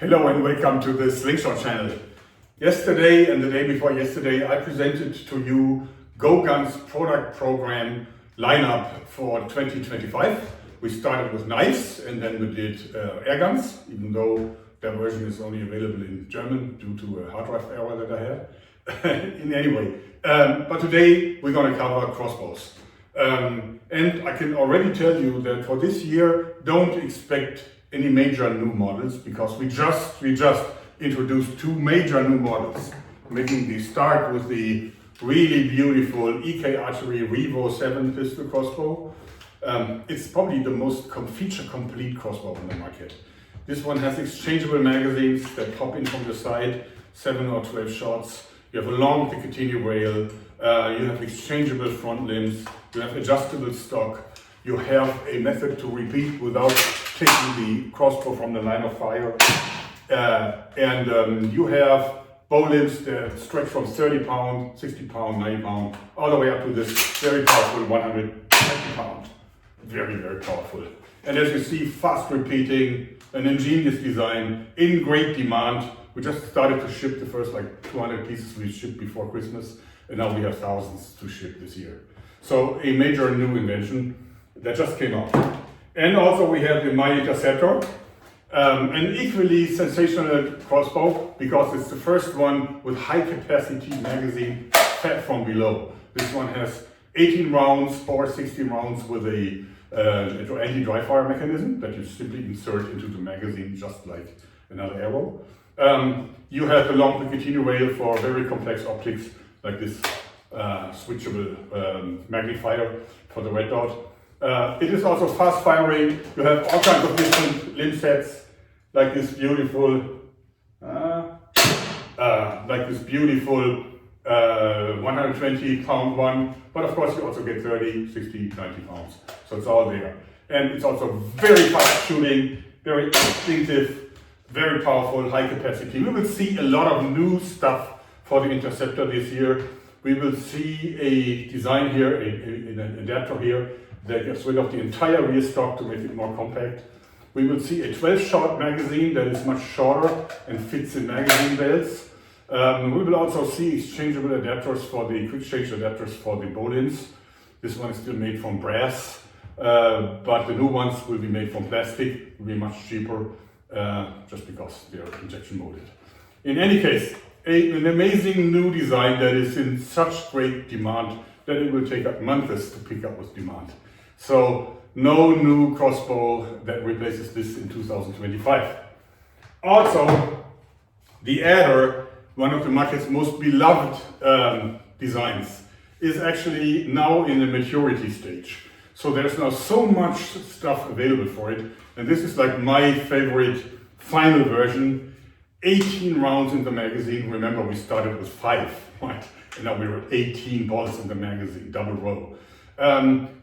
Hello and welcome to the Slingshot channel. Yesterday and the day before yesterday I presented to you GoGun's product program lineup for 2025. We started with knives and then we did air guns, even though their version is only available in German due to a hard drive error that I had. In any way, but today we're going to cover crossbows. And I can already tell you that for this year, don't expect any major new models because we just introduced two major new models, making the start with the really beautiful EK Archery Revo 7 pistol crossbow. It's probably the most feature complete crossbow on the market. This one has exchangeable magazines that pop in from the side, 7 or 12 shots. You have a long Picatinny rail, you have exchangeable front limbs, you have adjustable stock, you have a method to repeat without taking the crossbow from the line of fire, and you have bow limbs that stretch from 30 pound, 60 pound, 90 pound, all the way up to this very powerful 120 pound. Very, very powerful. And as you see, fast repeating, an ingenious design, in great demand. We just started to ship the first 200 pieces we shipped before Christmas, and now we have thousands to ship this year. So a major new invention that just came out. And also we have the My Interceptor, an equally sensational crossbow because it's the first one with high capacity magazine fed from below. This one has 18 rounds or 16 rounds with a anti-dry fire mechanism that you simply insert into the magazine just like another arrow. You have a long Picatinny rail for very complex optics like this switchable magnifier for the red dot. It is also fast firing. You have all kinds of different limb sets like this beautiful 120 pound one, but of course you also get 30, 60, 90 pounds. So it's all there. And it's also very fast shooting, very instinctive, very powerful, high capacity. We will see a lot of new stuff for the Interceptor this year. We will see a design here, an adapter here that gets rid of the entire rear stock to make it more compact. We will see a 12-shot magazine that is much shorter and fits in magazine belts. We will also see exchangeable adapters for the quick change adapters for the bow limbs. This one is still made from brass, but the new ones will be made from plastic, will be much cheaper, just because they are injection molded. In any case, an amazing new design that is in such great demand that it will take up months to pick up with demand. So no new crossbow that replaces this in 2025. Also, the Adder, one of the market's most beloved designs, is actually now in a maturity stage. So there's now so much stuff available for it. And this is like my favorite final version. 18 rounds in the magazine. Remember, we started with 5, right? And now we're at 18 balls in the magazine, double row.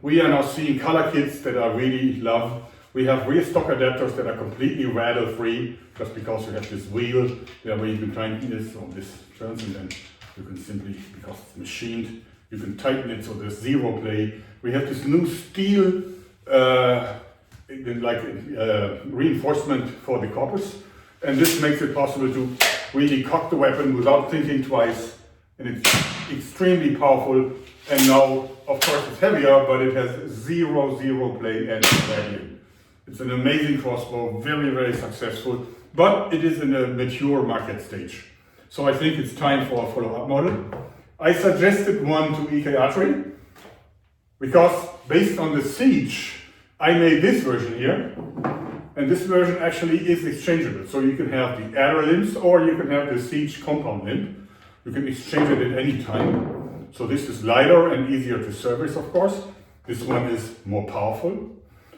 We are now seeing color kits that I really love. We have rear stock adapters that are completely rattle free, just because you have this wheel where you can tighten this, so this turns, and then you can simply, because it's machined, you can tighten it so there's zero play. We have this new steel reinforcement for the corpus, and this makes it possible to really cock the weapon without thinking twice, and it's extremely powerful. And now, of course, it's heavier, but it has zero play and value. It's an amazing crossbow, very, very successful, but it is in a mature market stage. So I think it's time for a follow-up model. I suggested one to EK Archery because based on the Siege, I made this version here. And this version actually is exchangeable. So you can have the Adder limbs or you can have the Siege compound limb. You can exchange it at any time. So this is lighter and easier to service, of course. This one is more powerful.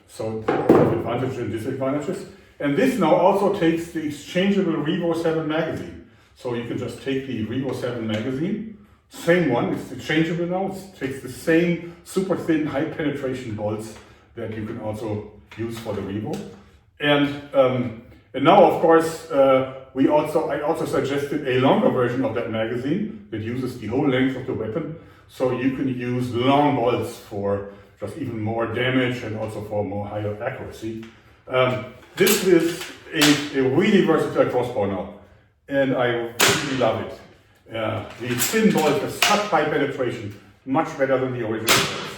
So there are advantages and disadvantages. And this now also takes the exchangeable Revo 7 magazine. So you can just take the Revo 7 magazine, same one, it's exchangeable now. It takes the same super thin, high penetration bolts that you can also use for the Revo. And now, of course, I also suggested a longer version of that magazine that uses the whole length of the weapon. So you can use long bolts for just even more damage and also for more higher accuracy. This is a really versatile crossbow now, and I really love it. The thin bolt has such high penetration, much better than the original bolts.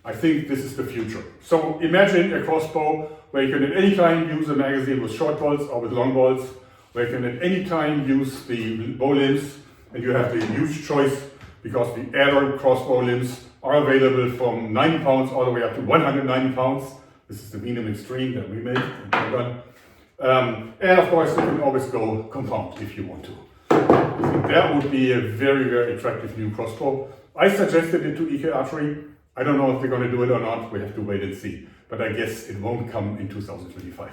I think this is the future. So imagine a crossbow where you can at any time use a magazine with short bolts or with long bolts, where you can at any time use the bow limbs, and you have the huge choice because the adult crossbow limbs are available from 90 pounds all the way up to 190 pounds. This is the medium extreme that we make in GoGun. And of course, you can always go compound if you want to. I think that would be a very, very attractive new crossbow. I suggested it to EK Archery. I don't know if they're going to do it or not. We have to wait and see. But I guess it won't come in 2025.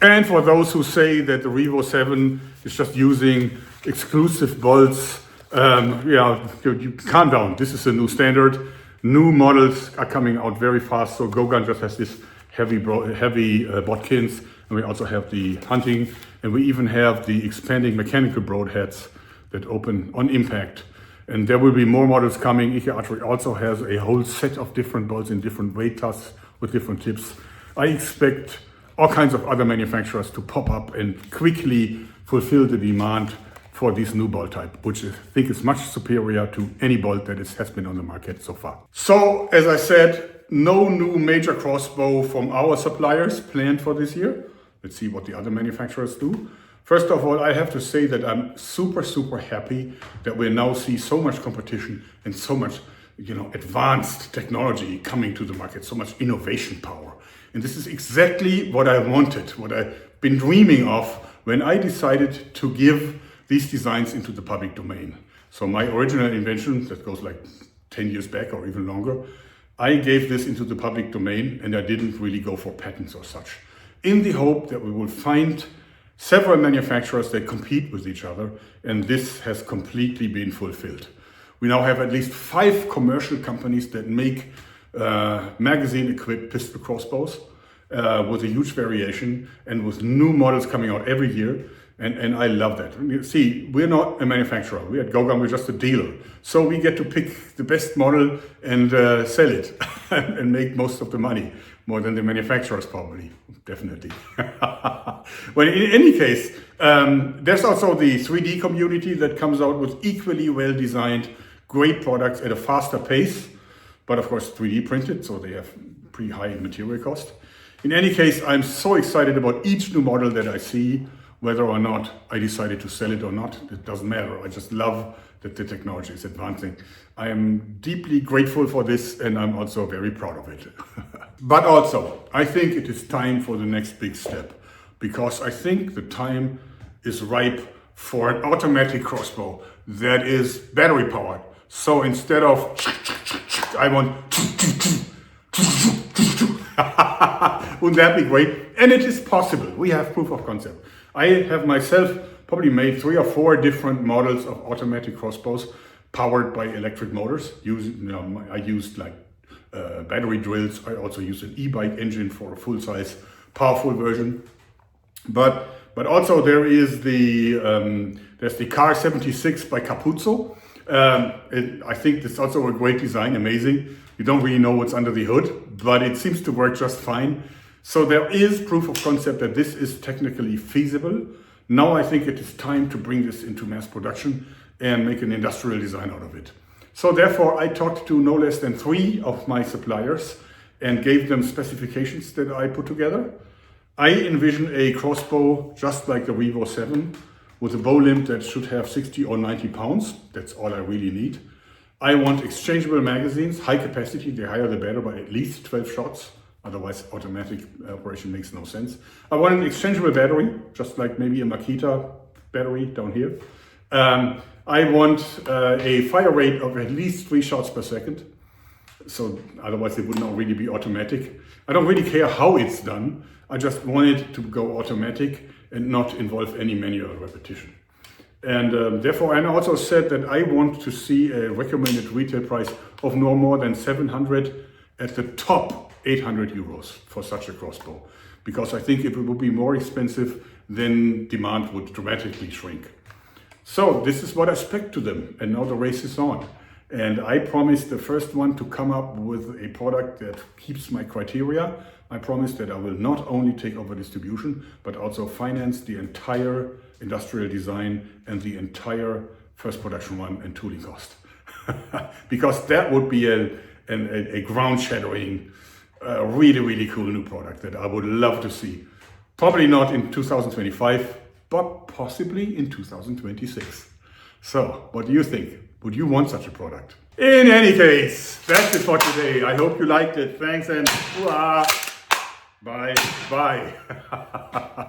And for those who say that the Revo 7 is just using exclusive bolts, you calm down. This is a new standard. New models are coming out very fast. So GoGun just has this heavy bodkins, and we also have the hunting, and we even have the expanding mechanical broadheads that open on impact. And there will be more models coming. EK Archery also has a whole set of different bolts in different weight classes with different tips. I expect all kinds of other manufacturers to pop up and quickly fulfill the demand for this new bolt type, which I think is much superior to any bolt that has been on the market so far. So, as I said, no new major crossbow from our suppliers planned for this year. Let's see what the other manufacturers do. First of all, I have to say that I'm super, super happy that we now see so much competition and so much, advanced technology coming to the market, so much innovation power. And this is exactly what I wanted, what I've been dreaming of when I decided to give these designs into the public domain. So my original invention, that goes like 10 years back or even longer, I gave this into the public domain, and I didn't really go for patents or such, in the hope that we will find several manufacturers that compete with each other, and this has completely been fulfilled. We now have at least 5 commercial companies that make magazine-equipped pistol crossbows with a huge variation and with new models coming out every year. And I love that. You see, we're not a manufacturer. We at GoGun, we're just a dealer. So we get to pick the best model and sell it and make most of the money, more than the manufacturers probably, definitely. Well, in any case, there's also the 3D community that comes out with equally well-designed, great products at a faster pace, but of course 3D printed, so they have pretty high material cost. In any case, I'm so excited about each new model that I see. Whether or not I decided to sell it or not, it doesn't matter. I just love that the technology is advancing. I am deeply grateful for this, and I'm also very proud of it. But also, I think it is time for the next big step, because I think the time is ripe for an automatic crossbow that is battery powered. So instead of, I want, wouldn't that be great? And it is possible. We have proof of concept. I have myself probably made 3 or 4 different models of automatic crossbows powered by electric motors. I used like battery drills. I also used an e-bike engine for a full-size, powerful version. But also there is there's the Car 76 by Capuzzo. I think it's also a great design, amazing. You don't really know what's under the hood, but it seems to work just fine. So there is proof of concept that this is technically feasible. Now I think it is time to bring this into mass production and make an industrial design out of it. So therefore I talked to no less than 3 of my suppliers and gave them specifications that I put together. I envision a crossbow just like the Revo 7 with a bow limb that should have 60 or 90 pounds. That's all I really need. I want exchangeable magazines, high capacity, the higher the better, by at least 12 shots. Otherwise, automatic operation makes no sense. I want an exchangeable battery, just like maybe a Makita battery down here. I want a fire rate of at least 3 shots per second. So otherwise it would not really be automatic. I don't really care how it's done. I just want it to go automatic and not involve any manual repetition. And therefore, I also said that I want to see a recommended retail price of no more than 700, at the top 800 euros for such a crossbow, because I think if it would be more expensive, then demand would dramatically shrink. So this is what I spec to them, and now the race is on. And I promised the first one to come up with a product that keeps my criteria, I promise that I will not only take over distribution, but also finance the entire industrial design and the entire first production run and tooling cost. Because that would be a ground-shattering, really, really cool new product that I would love to see. Probably not in 2025, but possibly in 2026. So, what do you think? Would you want such a product? In any case, that's it for today. I hope you liked it. Thanks and bye. Bye.